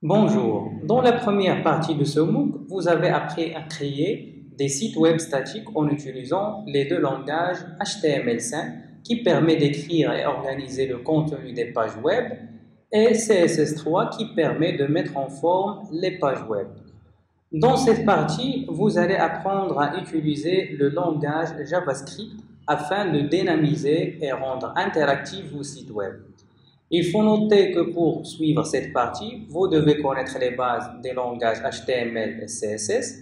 Bonjour, dans la première partie de ce MOOC, vous avez appris à créer des sites web statiques en utilisant les deux langages HTML5 qui permet d'écrire et organiser le contenu des pages web et CSS3 qui permet de mettre en forme les pages web. Dans cette partie, vous allez apprendre à utiliser le langage JavaScript afin de dynamiser et rendre interactif vos sites web. Il faut noter que pour suivre cette partie, vous devez connaître les bases des langages HTML et CSS.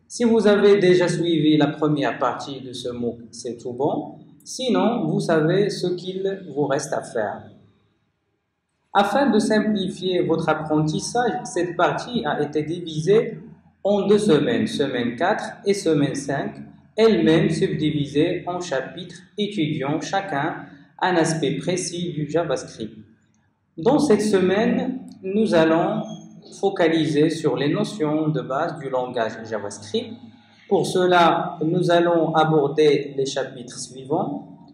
Si vous avez déjà suivi la première partie de ce MOOC, c'est tout bon. Sinon, vous savez ce qu'il vous reste à faire. Afin de simplifier votre apprentissage, cette partie a été divisée en 2 semaines, semaine 4 et semaine 5, elles-mêmes subdivisées en chapitres étudiant chacun un aspect précis du JavaScript. Dans cette semaine, nous allons focaliser sur les notions de base du langage JavaScript. Pour cela, nous allons aborder les chapitres suivants.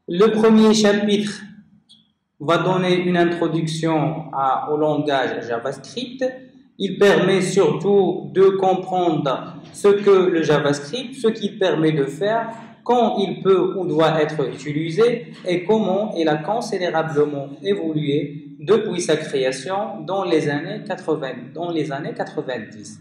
Le premier chapitre va donner une introduction au langage JavaScript. Il permet surtout de comprendre ce que le JavaScript, ce qu'il permet de faire, quand il peut ou doit être utilisé et comment il a considérablement évolué depuis sa création dans les années 90.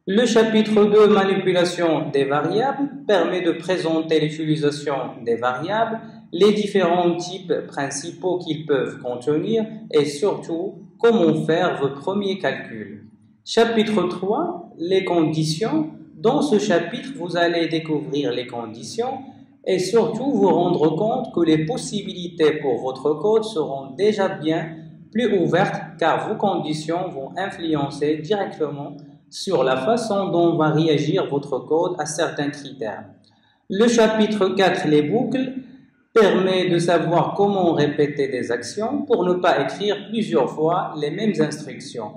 Le chapitre 2, manipulation des variables, permet de présenter l'utilisation des variables, les différents types principaux qu'ils peuvent contenir et surtout comment faire vos premiers calculs. Chapitre 3, les conditions. Dans ce chapitre, vous allez découvrir les conditions et surtout vous rendre compte que les possibilités pour votre code seront déjà bien plus ouvertes car vos conditions vont influencer directement sur la façon dont va réagir votre code à certains critères. Le chapitre 4, les boucles, permet de savoir comment répéter des actions pour ne pas écrire plusieurs fois les mêmes instructions.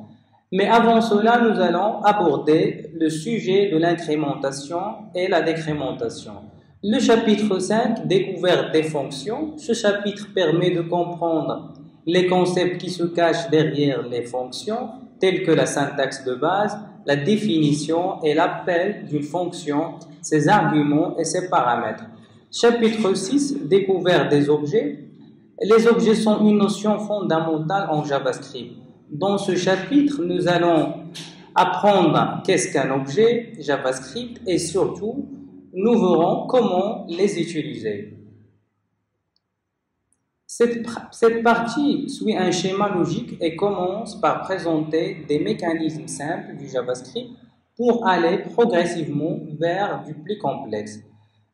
Mais avant cela, nous allons aborder le sujet de l'incrémentation et la décrémentation. Le chapitre 5, découverte des fonctions. Ce chapitre permet de comprendre les concepts qui se cachent derrière les fonctions, tels que la syntaxe de base, la définition et l'appel d'une fonction, ses arguments et ses paramètres. Chapitre 6, découverte des objets. Les objets sont une notion fondamentale en JavaScript. Dans ce chapitre, nous allons apprendre qu'est-ce qu'un objet JavaScript et surtout, nous verrons comment les utiliser. Cette partie suit un schéma logique et commence par présenter des mécanismes simples du JavaScript pour aller progressivement vers du plus complexe.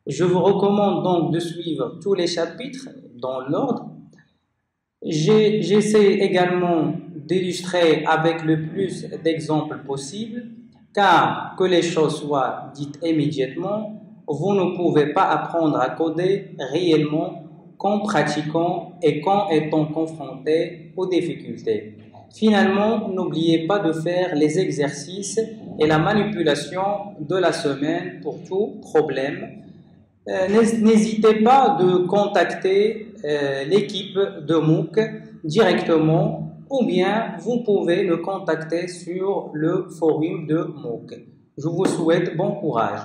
Je vous recommande donc de suivre tous les chapitres dans l'ordre. J'essaie également d'illustrer avec le plus d'exemples possible, car que les choses soient dites immédiatement, vous ne pouvez pas apprendre à coder réellement qu'en pratiquant et qu'en étant confronté aux difficultés. Finalement, n'oubliez pas de faire les exercices et la manipulation de la semaine pour tout problème. N'hésitez pas de contacter l'équipe de MOOC directement ou bien vous pouvez le contacter sur le forum de MOOC. Je vous souhaite bon courage.